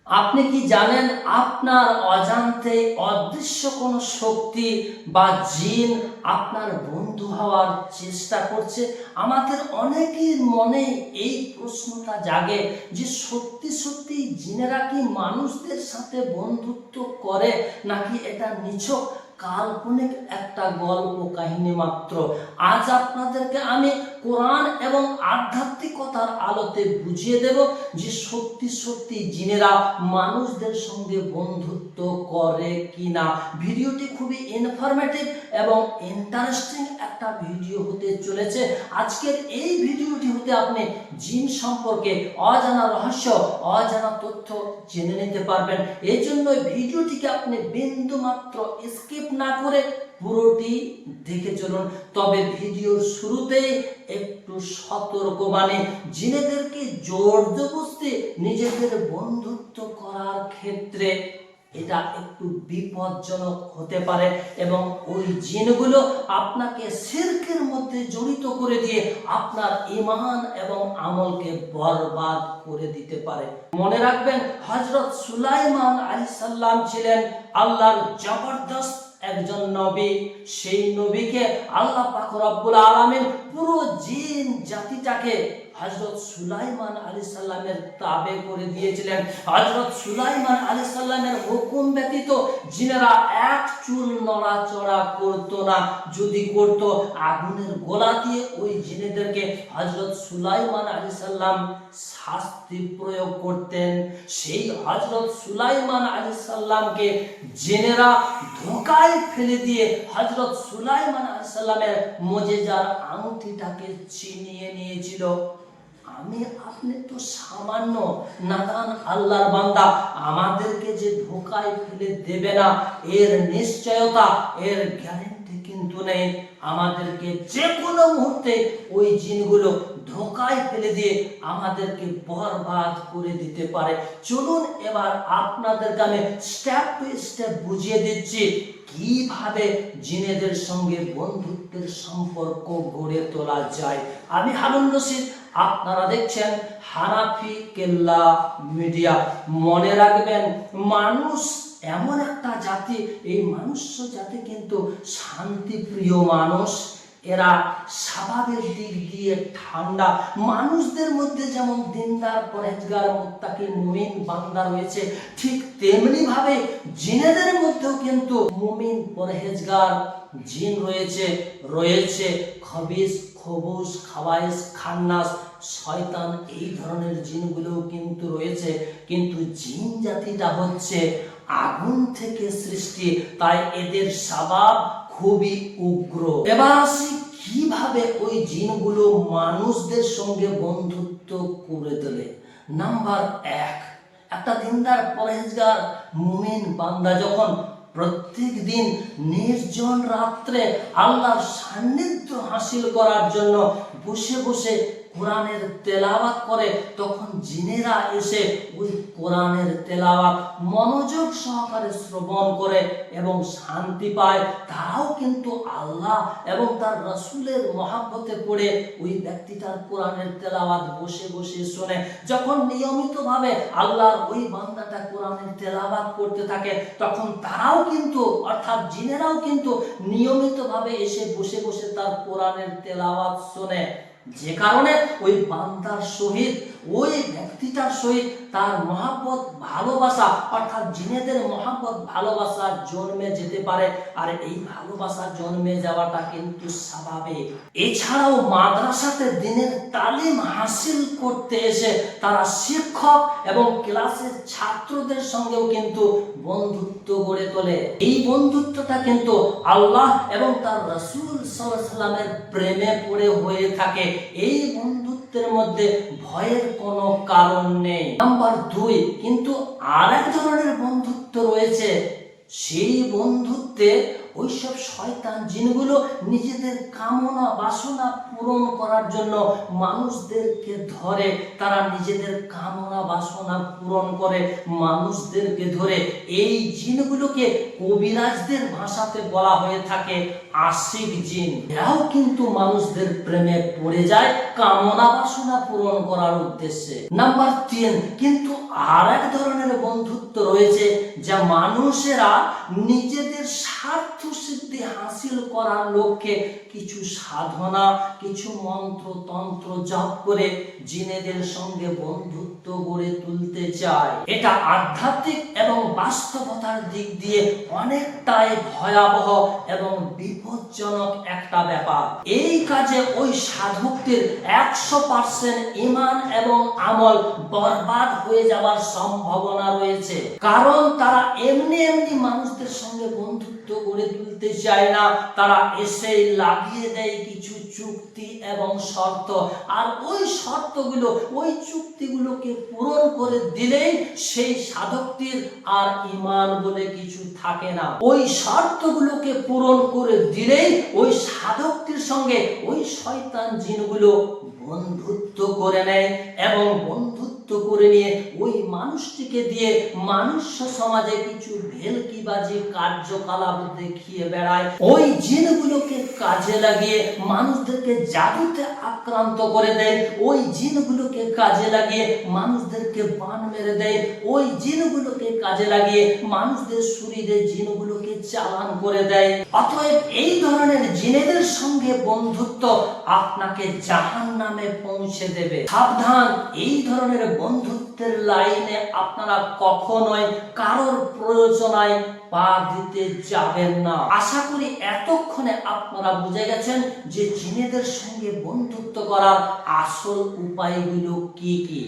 আপনি কি জানেন আপনার অজান্তে অদৃশ্য কোনো শক্তি বা জিন আপনার বন্ধু হওয়ার চেষ্টা করছে? আমাদের অনেকের মনে এই প্রশ্নটা জাগে যে সত্যি সত্যি জিনেরা কি মানুষদের সাথে বন্ধুত্ব করে, নাকি এটা নিছক কাল্পনিক একটা গল্প কাহিনী মাত্র? আজ আপনাদেরকে আমি কোরআন এবং আধ্যাত্মিকতার আলোতে বুঝিয়ে দেব যে সত্যি সত্যি জিনেরা মানুষদের সঙ্গে বন্ধুত্ব করে কিনা। ভিডিওটি খুবই ইনফরমেটিভ এবং ইন্টারেস্টিং একটা ভিডিও হতে চলেছে। আজকের এই ভিডিওটি হতে আপনি জিন সম্পর্কে অজানা রহস্য, অজানা তথ্য জেনে নিতে পারবেন। এই জন্য ভিডিওটিকে আপনি বিন্দু মাত্র স্কিপ না করে পুরোটি দেখে চলুন। তবে ভিডিওর শুরুতেই একটু সতর্কবাণী, জিনেদেরকে জোর জবরদস্তি নিজেদের বন্ধুত্ব করার ক্ষেত্রে এটা একটু বিপজ্জনক হতে পারে এবং ওই জিনগুলো আপনাকে শিরকের মধ্যে জড়িত করে দিয়ে আপনার ঈমান এবং আমলকে বরবাদ করে দিতে পারে। মনে রাখবেন, হযরত সুলাইমান আলাইহিস সালাম ছিলেন আল্লাহর জবরদস্ত একজন নবী। সেই নবীকে আল্লাহ পাক রব্বুল আলামিন পুরো জিন জাতিটাকে হযরত সুলাইমান আলাইহিস সালামের তাবে করে দিয়েছিলেন। হযরত সুলাইমান আলাইহিস সালামের হুকুম ব্যতীত জিনেরা এক চুল নড়াচড়া করত না। যদি করত, আগুনের গোলা দিয়ে ওই জিনেদেরকে হযরত সুলাইমান আলাইহিস সালাম শাস্তি প্রয়োগ করতেন। সেই হযরত সুলাইমান আলাইহিস সালামকে জিনেরা ধোঁকায় ফেলে দিয়ে হযরত সুলাইমান আলাইহিস সালামের মুজিজার আংটিটাকে ছিনিয়ে নিয়েছিল। আমি আপনি তো সামান্য নাদান আল্লাহর বান্দা, আমাদেরকে যে ধোঁকায় ফেলে দেবে না এর নিশ্চয়তা, এর গ্যারান্টি কিন্তু নেই। আমাদেরকে যে কোনো মুহূর্তে ওই জিনগুলো ধোঁকায় ফেলে দিয়ে আমাদেরকে বরবাদ করে দিতে পারে। চলুন এবার আপনাদেরকে আমি স্টেপ টু স্টেপ বুঝিয়ে দিচ্ছি কিভাবে জিনেদের সঙ্গে বন্ধুত্বের সম্পর্ক গড়ে তোলা যায়। আমি হারুন রশিদ, আপনারা দেখছেন হানাফি কেল্লা মিডিয়া। মনে রাখবেন, মানুষ এমন একটা জাতি, এই মনুষ্য জাতি কিন্তু শান্তিপ্রিয় মানুষ। এরা স্বভাবের দিক দিয়ে ঠান্ডা। মানুষদের মধ্যে যেমন দিনদার, পরহেজগার, মুত্তাকি, মুমিন বান্দা রয়েছে, ঠিক তেমনি ভাবে জিনেদের মধ্যেও কিন্তু মুমিন, পরহেজগার জিন রয়েছে খবিস, খবুস, খাওয়াইস, খান্নাস, শয়তান, এই ধরনের জিনগুলোও কিন্তু রয়েছে। কিন্তু জিন জাতিটা হচ্ছে আগুন থেকে সৃষ্টি, তাই এদের স্বভাব খুবই উগ্র। এবার আসি কিভাবে ওই জিনগুলো মানুষদের সঙ্গে বন্ধুত্ব করে তোলে। নাম্বার 1, একটা দিনদার, পরহেজগার, মুমিন বান্দা যখন প্রত্যেক দিন নির্জন রাত্রে আল্লাহর সান্নিধ্য হাসিল করার জন্য বসে বসে কোরআনের তেলাওয়াত করে, তখন জিনেরা এসে ওই কোরআনের তেলাওয়াত মনোযোগ সহকারে শ্রবণ করে এবং শান্তি পায়। তারাও কিন্তু আল্লাহ এবং তার রাসূলের মহব্বতে পড়ে ওই ব্যক্তিটার কোরআনের তেলাওয়াত বসে বসে শোনে। যখন নিয়মিতভাবে আল্লাহর ওই বান্দাটা কোরআনের তেলাওয়াত করতে থাকে, তখন তারাও কিন্তু, অর্থাৎ জিনেরাও কিন্তু নিয়মিতভাবে এসে বসে বসে তার কোরআনের তেলাওয়াত শোনে। যে কারণে ওই বান্দার সহিত, ওই ব্যক্তিটার সহিত তার মহব্বত, ভালোবাসা, অর্থাৎ জিনেদের মহব্বত, ভালোবাসা জন্মে যেতে পারে। আর এই ভালোবাসা জন্মে যাওয়াটা কিন্তু স্বাভাবিক। এছাড়াও মাদ্রাসাতে দিনের তালিম হাসিল করতে এসে তারা শিক্ষক এবং ক্লাসের ছাত্রদের সঙ্গেও কিন্তু বন্ধুত্ব গড়ে তোলে। এই বন্ধুত্বটা কিন্তু আল্লাহ এবং তার রাসূল সাল্লাল্লাহু আলাইহি সাল্লামের প্রেমে পড়ে হয়ে থাকে। এই বন্ধুত্বের মধ্যে ভয়ের কোনো কারণ নেই। নাম্বার 2, কিন্তু আরেক ধরনের বন্ধুত্ব রয়েছে। সেই বন্ধুত্বে ওইসব শয়তান জিনগুলো নিজেদের কামনা বাসনা পূরণ করার জন্য মানুষদেরকে ধরে। তারা নিজেদের কামনা বাসনা পূরণ করে মানুষদেরকে ধরে। এই জিনগুলোকে কবিরাজদের ভাষাতে বলা হয়ে থাকে আশিক জিন। এরাও কিন্তু মানুষদের প্রেমে পড়ে যায় কামনা বাসনা পূরণ করার উদ্দেশ্যে। নাম্বার 3, কিন্তু আর এক ধরনের বন্ধু যে মানুষেরা নিজেদের স্বার্থ সিদ্ধি হাসিল করার লক্ষ্যে কিছু সাধনা, কিছু মন্ত্র তন্ত্র জপ করে জিনেদের সঙ্গে বন্ধুত্ব গড়ে তুলতে চায়। এটা আধ্যাত্মিক এবং বাস্তবতার দিক দিয়ে অনেকটাই ভয়াবহ এবং বিপজ্জনক একটা ব্যাপার। এই কাজে ওই সাধকদের 100% ঈমান এবং আমল বরবাদ হয়ে যাওয়ার সম্ভাবনা রয়েছে। কারণ তারা এমনি এমনি মানুষদের সঙ্গে বন্ধুত্ব গড়ে তুলতে চায় না, তারা এসে লাগিয়ে দেয় কিছু চুক্তি এবং শর্ত, আর ওই শর্তগুলো, ওই চুক্তিগুলোকে পূরণ করে দিলেই সেই সাধকটির আর ঈমান বলে কিছু থাকে না। ওই শর্তগুলোকে পূরণ করে দিলেই ওই সাধকটির সঙ্গে ওই শয়তান জিনগুলো বন্ধুত্ব করে নেয় এবং বন্ধুত্ব করে নিয়ে ওই মানুষটিকে দিয়ে মনুষ্য সমাজে কিছু ভেলকিবাজি কার্যকলাপ দেখিয়ে বেড়ায়। ওই জিনগুলোকে কাজে লাগিয়ে মানুষদেরকে জাদুতে আক্রান্ত করে দেয়, ওই জিনগুলোকে কাজে লাগিয়ে মানুষদেরকে বান মেরে দেয়, ওই জিনগুলোকে কাজে লাগিয়ে মানুষদের শরীরে জিনগুলোকে চালান করে দেয়। অতএব এই ধরনের জিনেদের সঙ্গে বন্ধুত্ব আপনাকে জাহান্নামে পৌঁছে দেবে। সাবধান, এই ধরনের বন্ধুত্বের লাইনে আপনারা কখনোই কারোর প্রয়োজনায় পা দিতে যাবেন না। আশা করি এতক্ষণে আপনারা বুঝে গেছেন যে জিনেদের সঙ্গে বন্ধুত্ব করার আসল উপায়গুলো কি কি।